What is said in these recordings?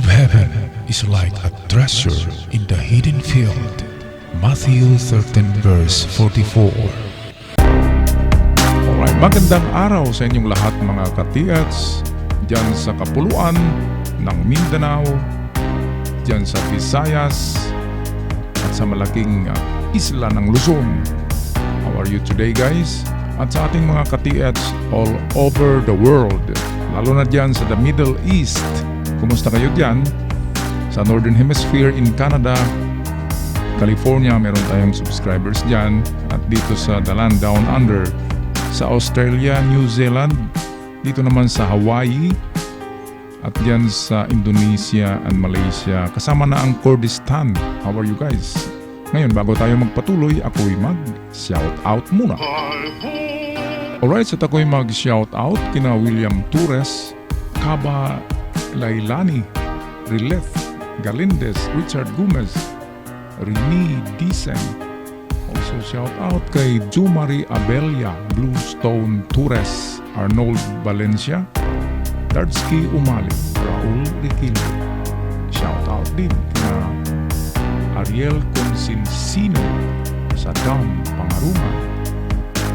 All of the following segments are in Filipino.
of heaven is like a treasure in the hidden field. Matthew 13 verse 44. Alright, magandang araw sa inyong lahat mga katiats, dyan sa kapuluan ng Mindanao, dyan sa Visayas, at sa malaking isla ng Luzon. How are you today guys? At sa ating mga katiats all over the world, lalo na dyan sa the Middle East. Kumusta kayo dyan? Sa Northern Hemisphere in Canada, California, meron tayong subscribers dyan. At dito sa the land down under, sa Australia, New Zealand, dito naman sa Hawaii, at dyan sa Indonesia and Malaysia. Kasama na ang Kurdistan. How are you guys? Ngayon, bago tayo magpatuloy, ako'y mag-shout out muna. Alright, so ako'y mag-shout out kina William Torres, Kaba Lailani, Rilef, Galindez, Richard Gomez, Rini Dicen. Also shout out kay Jumari Abelia, Bluestone Torres, Arnold Valencia, Dardsky Umali, Raul Riquillo. Shout out din kina Ariel Consinsino, Saddam Pangarungan,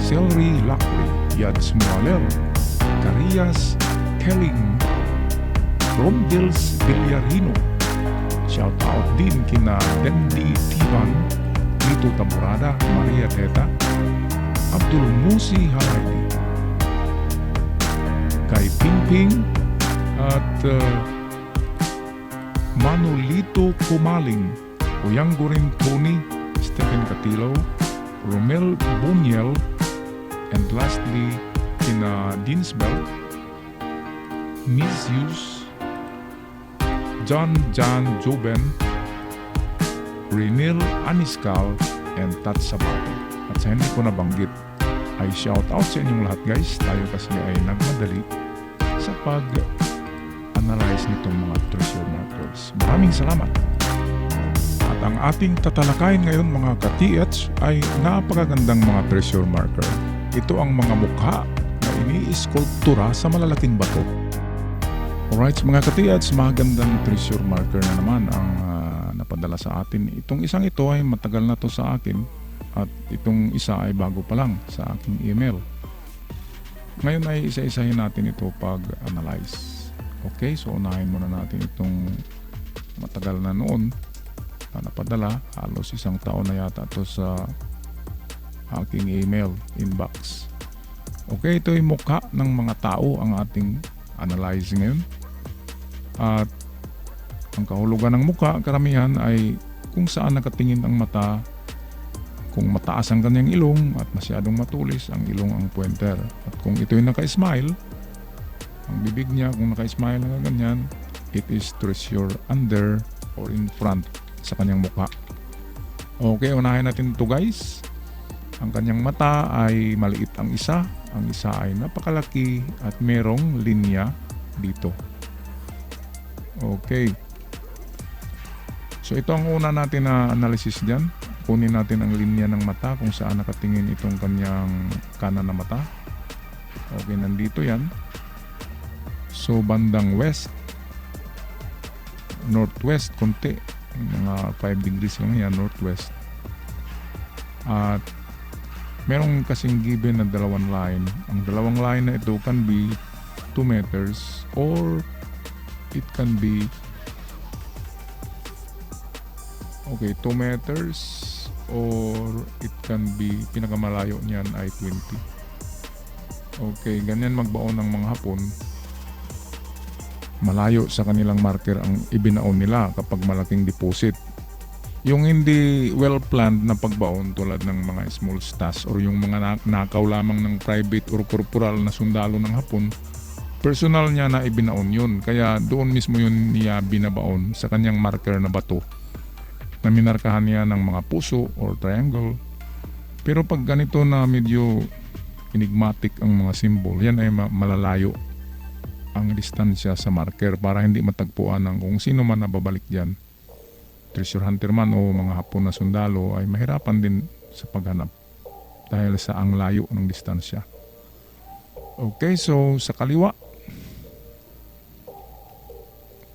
Selry Lacri, Yads Mualer, Carias Kelling, Romdils Villarino. Shout out din kina Dendi Tiban, Lito Taborada, Maria Teta, Abdul Musi Haraydi, kay Pingping at Manolito Kumaling, Uyang Gurin Tony, Stephen Catilo, Romel Buniel, and lastly kina Dinsbel, Miss Hughes, John Joben, Renil Aniskal, and Tat Sabato. At sa hindi ko nabanggit, ay shout out sa inyong lahat guys. Tayo kasi ay nagmadali sa pag-analyze nitong mga treasure markers. Maraming salamat. At ang ating tatalakayin ngayon mga ka-TH ay napakagandang mga treasure marker. Ito ang mga mukha na ini-skulptura sa malalaking bato. Alright, mga ka-TH, magandang treasure marker na naman ang napadala sa atin. Itong isang ito ay matagal na to sa akin at itong isa ay bago pa lang sa aking email. Ngayon ay isa-isahin natin ito pag-analyze. Okay, so unahin muna natin itong matagal na noon na napadala. Halos isang taon na yata ito sa aking email inbox. Okay, ito yung mukha ng mga tao ang ating analyze ngayon. At ang kahulugan ng mukha, karamihan ay kung saan nakatingin ang mata, kung mataas ang kanyang ilong at masyadong matulis ang ilong ang pointer. At kung ito'y naka-smile, ang bibig niya kung naka-smile na ganyan, it is treasure under or in front sa kanyang mukha. Okay, unahin natin ito guys. Ang kanyang mata ay maliit ang isa ay napakalaki at merong linya dito. Okay. So ito ang una natin na analysis dyan. Kunin natin ang linya ng mata kung saan nakatingin itong kanyang kanan na mata. Okay, nandito yan. So bandang west, northwest konti, mga 5 degrees lang yan, northwest. At merong kasing given na dalawang line. Ang dalawang line na ito can be 2 meters or it can be 2 meters or it can be pinakamalayo niyan ay 20. Okay, ganyan magbaon ng mga Hapon. Malayo sa kanilang marker ang ibinaon nila kapag malaking deposit. Yung hindi well-planned na pagbaon tulad ng mga small stash or yung mga nakaw lamang ng private or corporal na sundalo ng Hapon, personal niya na ibinaon yun. Kaya doon mismo yun niya binabaon sa kanyang marker na bato na minarkahan niya ng mga puso or triangle. Pero pag ganito na medyo enigmatic ang mga symbol, yan ay malalayo ang distansya sa marker para hindi matagpuan ng kung sino man nababalik dyan. Treasure hunter man o mga Hapon na sundalo ay mahirapan din sa paghanap dahil sa ang layo ng distansya. Okay, so sa kaliwa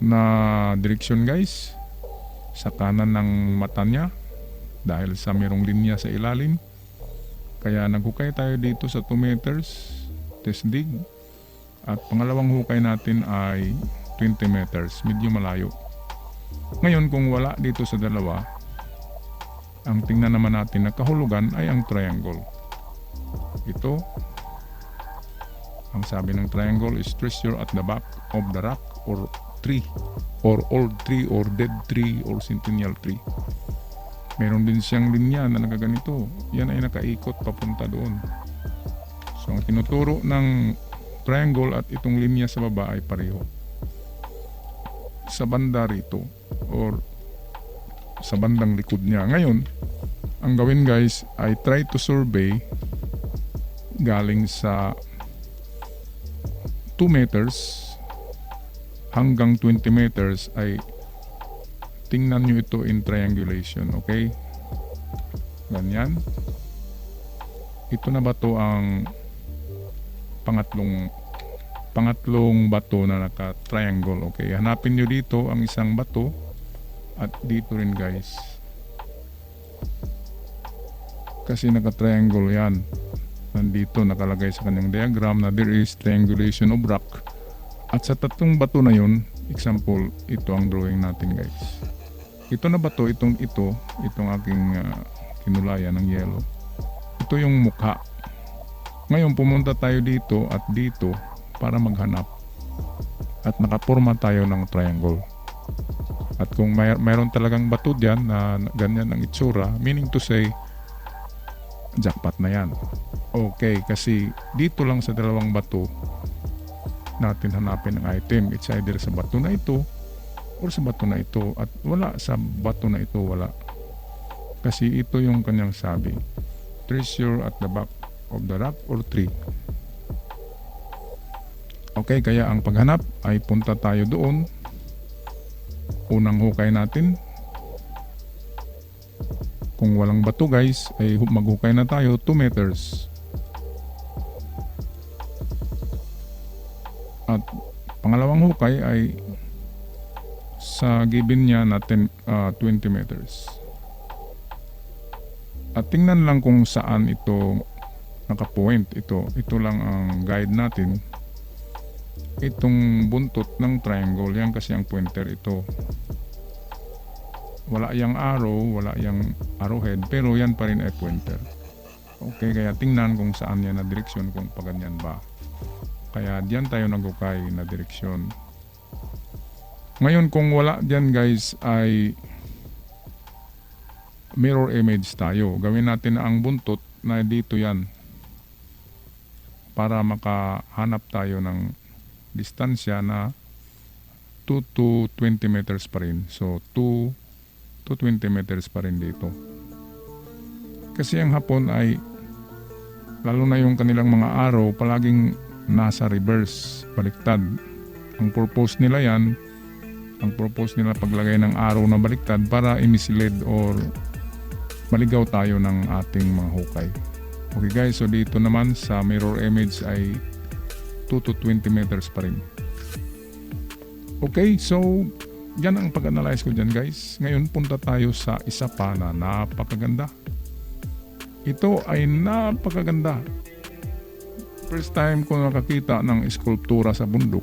na direksyon guys, sa kanan ng mata niya dahil sa merong linya sa ilalim. Kaya naghukay tayo dito sa 2 meters test dig, at pangalawang hukay natin ay 20 meters, medyo malayo. Ngayon kung wala dito sa dalawa, ang tingnan naman natin na kahulugan ay ang triangle. Ito, ang sabi ng triangle is treasure at the back of the rock or tree, or old tree, or dead tree, or centennial tree. Meron din siyang linya na nagaganito. Yan ay nakaikot papunta doon. So ang tinuturo ng triangle at itong linya sa baba ay pareho. Sa banda rito, or sa bandang likod niya. Ngayon, ang gawin guys ay try to survey galing sa 2 meters hanggang 20 meters ay tingnan nyo ito in triangulation, okay? Ganyan. Ito na ba to ang pangatlong bato na naka-triangle, okay? Hanapin nyo dito ang isang bato at dito rin guys. Kasi naka-triangle yan. Nandito nakalagay sa kanyang diagram na there is triangulation of rock. At sa tatlong bato na yun, example, ito ang drawing natin guys. Ito na bato, itong aking kinulayan ng yellow. Ito yung mukha. Ngayon pumunta tayo dito at dito para maghanap. At nakaporma tayo ng triangle. At kung mayroon talagang bato dyan na ganyan ang itsura, meaning to say, jackpot na yan. Okay, kasi dito lang sa dalawang bato natin hanapin ang item. It's either sa bato na ito or sa bato na ito, at wala sa bato na ito, wala. Kasi ito yung kanyang sabi, treasure at the back of the rock or tree. Okay, kaya ang paghanap ay punta tayo doon. Unang hukay natin. Kung walang bato guys, ay maghukay na tayo 2 meters. At pangalawang hukay ay sa given niya natin 20 meters. At tingnan lang kung saan ito nakapoint. Ito lang ang guide natin. Itong buntot ng triangle, yan kasi ang pointer ito. Wala yang arrow, wala yang arrowhead, pero yan pa rin ay pointer. Okay, kaya tingnan kung saan yan na direksyon, kung paganyan ba. Kaya diyan tayo naghukay na direksyon. Ngayon kung wala diyan guys ay mirror image tayo. Gawin natin na ang buntot na dito yan para makahanap tayo ng distansya na 2 to 20 meters pa rin. So 2 to 20 meters pa rin dito. Kasi ang Hapon ay lalo na yung kanilang mga arrow palaging nasa reverse, baliktad. Ang purpose nila yan, ang purpose nila paglagay ng arrow na baliktad para i-mislead or maligaw tayo ng ating mga hukay. Okay guys, so dito naman sa mirror image ay 2 to 20 meters pa rin. Okay, so yan ang pag-analyze ko dyan guys. Ngayon punta tayo sa isa pa na napakaganda. Ito ay napakaganda. First time ko nakakita ng eskultura sa bundok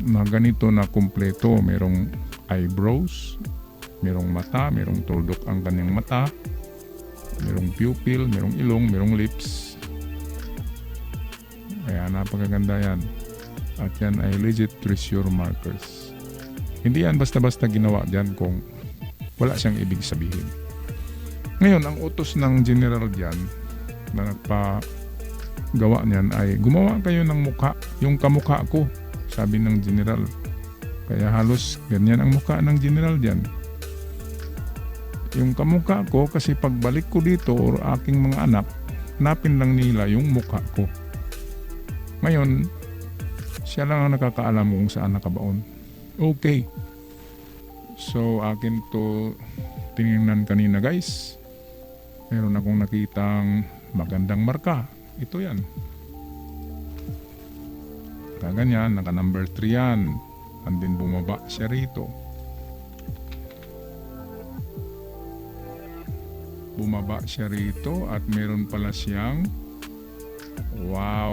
na ganito na kumpleto. Merong eyebrows, merong mata, merong tuldok ang kanyang mata, merong pupil, merong ilong, merong lips. Kaya napakaganda yan. At yan ay legit treasure markers. Hindi yan basta-basta ginawa dyan kung wala siyang ibig sabihin. Ngayon, ang utos ng general dyan na nagpagawa niyan ay gumawa kayo ng mukha, yung kamukha ko, sabi ng general. Kaya halos ganyan ang mukha ng general dyan. Yung kamukha ko kasi pagbalik ko dito or aking mga anak, hanapin lang nila yung mukha ko. Ngayon, siya lang ang nakakaalam kung saan nakabaon. Okay. So, akin to tinignan kanina guys. Meron akong nakitang magandang marka. Ito yan. Kaganyan, naka number 3 yan. and then bumaba siya rito. Bumaba siya rito at meron pala siyang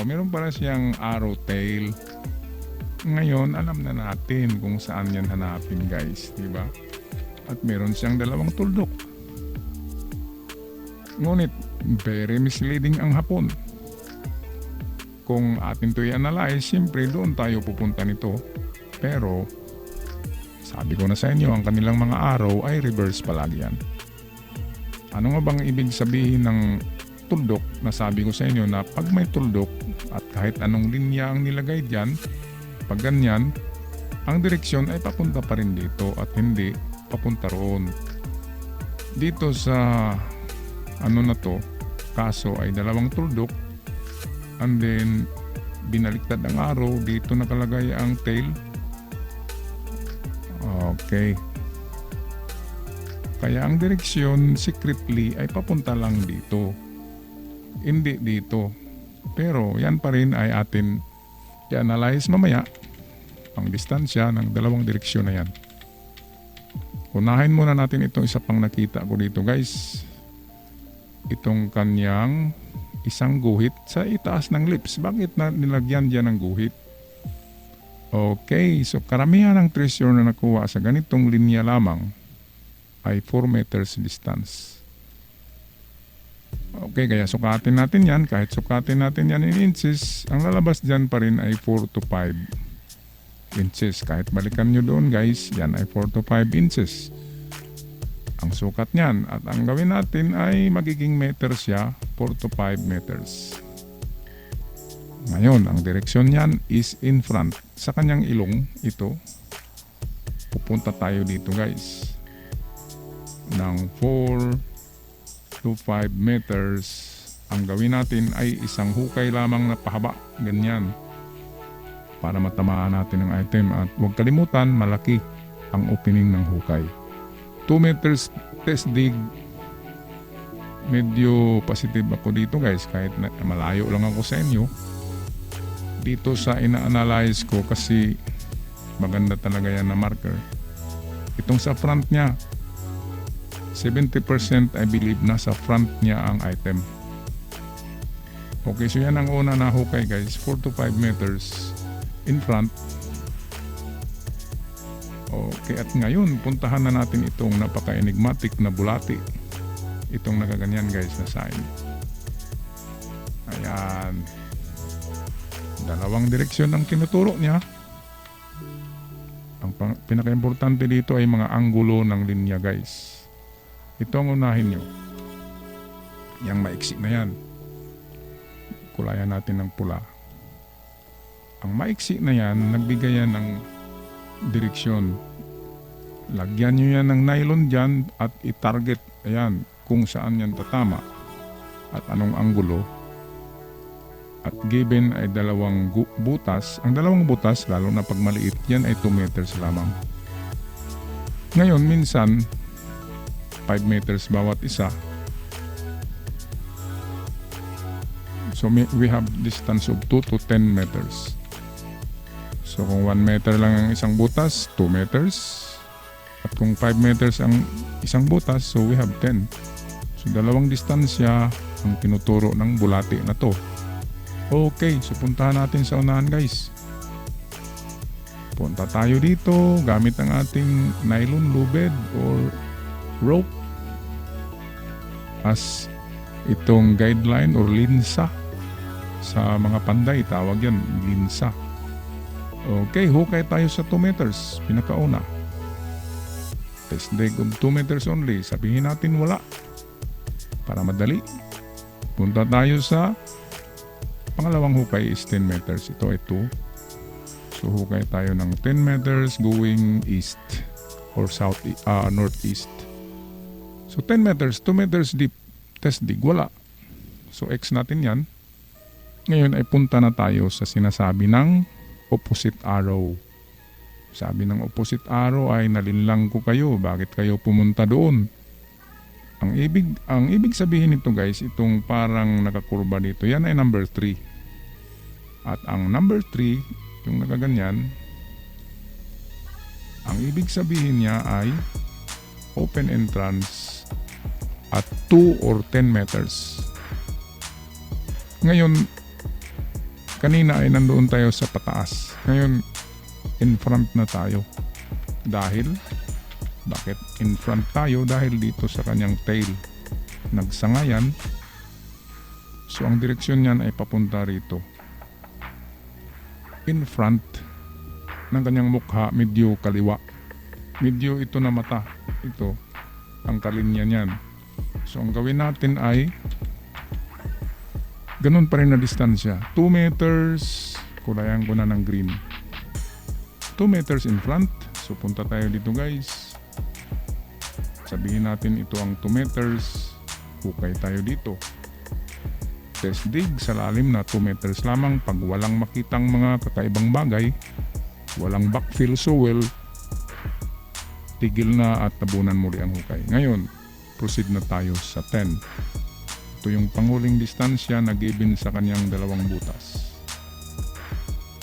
meron pala siyang arrow tail. Ngayon, alam na natin kung saan yan hanapin, guys, di ba? At meron siyang dalawang tuldok. Ngunit, very misleading ang hapon. Kung atin to i-analyze, siyempre doon tayo pupunta nito. Pero, sabi ko na sa inyo, ang kanilang mga arrow ay reverse palagi yan. Ano nga bang ibig sabihin ng tuldok? Nasabi ko sa inyo na pag may tuldok at kahit anong linya ang nilagay dyan, pag ganyan, ang direksyon ay papunta pa rin dito at hindi papunta roon. Dito sa kaso ay dalawang tuldok and then binaliktad ang arrow, dito nakalagay ang tail. Okay. Kaya ang direksyon secretly ay papunta lang dito. Hindi dito. Pero yan pa rin ay atin i-analyze mamaya ang distansya ng dalawang direksyon na yan. Unahin muna natin itong isa pang nakita ko dito, guys. Itong kanyang isang guhit sa itaas ng lips. Bakit na nilagyan dyan ng guhit? Okay, so karamihan ng treasure na nakuha sa ganitong linya lamang ay 4 meters distance. Okay, kaya sukatin natin yan. Kahit sukatin natin yan in inches, ang lalabas dyan pa rin ay 4 to 5 inches. Kahit balikan nyo doon, guys, yan ay 4 to 5 inches ang sukat niyan. At ang gawin natin ay magiging meters siya, 4 to 5 meters. Ngayon, ang direksyon niyan is in front. Sa kanyang ilong, ito, pupunta tayo dito, guys, ng 4 to 5 meters. Ang gawin natin ay isang hukay lamang na pahaba, ganyan, para matamaan natin ang item. At huwag kalimutan, malaki ang opening ng hukay. 2 meters test dig. Medyo positive ako dito, guys, kahit na malayo lang ako sa inyo. Dito sa ina-analyze ko kasi maganda talaga yan na marker. Itong sa front niya, 70% I believe nasa front niya ang item. Okay, so yan ang una na hukay, guys. 4 to 5 meters in front. Okay, at ngayon puntahan na natin itong napaka-enigmatic na bulati. Itong nakaganyan, guys, na sign. Ayan. Dalawang direksyon ang tinuturo niya. Ang pinaka-importante dito ay mga anggulo ng linya, guys. Ito ang unahin nyo. Yang maiksi na yan, kulayan natin ng pula. Ang maiksi na yan, nagbigay yan ng direksyon. Lagyan nyo yan ng nylon dyan at i-target, ayan, kung saan yan tatama at anong anggulo. At given ay dalawang butas. Ang dalawang butas, lalo na pag maliit, yan ay 2 meters lamang. Ngayon, minsan 5 meters bawat isa. So we have distance of 2 to 10 meters. So kung 1 meter lang ang isang butas, 2 meters. At kung 5 meters ang isang butas, so we have 10. So dalawang distansya ang tinuturo ng bulati na to. Okay, so puntahan natin sa unahan, guys. Punta tayo dito gamit ang ating nylon lubed or rope as itong guideline or linsa. Sa mga panday, tawag yan, linsa. Okay, hukay tayo sa 2 meters, pinakauna. Test dig of 2 meters only. Sabihin natin wala, para madali. Punta tayo sa pangalawang hukay is 10 meters. Ito ay 2. So hukay tayo ng 10 meters going east or south, northeast. So 10 meters, 2 meters deep. Test dig, wala. So X natin yan. Ngayon ay punta na tayo sa sinasabi ng opposite arrow. Sabi ng opposite arrow ay nalinlang ko kayo. Bakit kayo pumunta doon? Ang ibig sabihin nito, guys, itong parang nakakurba dito, yan ay number 3. At ang number 3, yung nakaganyan, Ang ibig sabihin niya ay open entrance at 2 or 10 meters. Ngayon, kanina ay nandoon tayo sa pataas. Ngayon, in front na tayo. Bakit in front tayo? Dahil dito sa kanyang tail. Nagsangayan. So, ang direksyon niyan ay papunta rito. In front ng kanyang mukha, medyo kaliwa. Medyo ito na mata. Ito, ang kalinya niyan. So, ang gawin natin ay ganun pa rin na distansya. 2 meters. Kulayan ko na ng green. 2 meters in front. So, punta tayo dito guys. Sabihin natin ito ang 2 meters. Hukay tayo dito. Test dig sa lalim na 2 meters lamang. Pag walang makitang mga kakaibang bagay, walang backfill soil, tigil na at tabunan muli ang hukay. Ngayon, proceed na tayo sa 10. Ito yung panghuling distansya na given sa kanyang dalawang butas.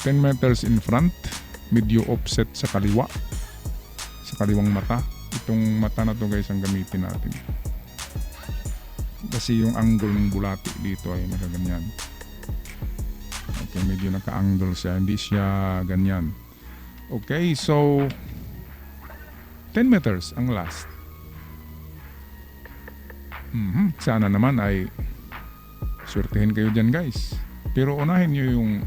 10 meters in front, medyo offset sa kaliwa, sa kaliwang mata. Itong mata na to guys ang gamitin natin. Kasi yung angle ng bulati dito ay nakaganyan. Okay, medyo naka-angle siya, hindi siya ganyan. Okay, so 10 meters ang last. Sana naman ay swertehin kayo dyan guys. Pero unahin nyo yung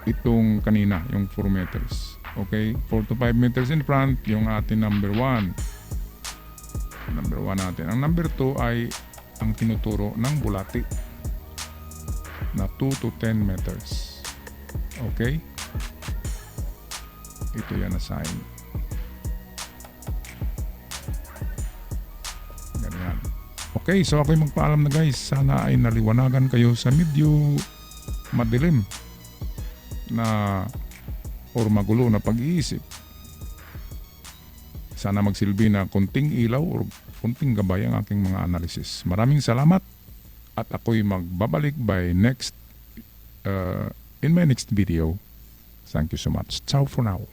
itong kanina, yung 4 meters. Okay, 4 to 5 meters in front, yung ating number 1. Number 1 natin. Ang number 2 ay ang tinuturo ng bulati na 2 to 10 meters. Okay? Ito yan na sign. Ganyan. Okay, so ako'y magpaalam na guys. Sana ay naliwanagan kayo sa medyo madilim na or magulo na pag-iisip. Sana magsilbi na konting ilaw or konting gabay ang aking mga analysis. Maraming salamat at ako'y magbabalik by in my next video. Thank you so much. Ciao for now.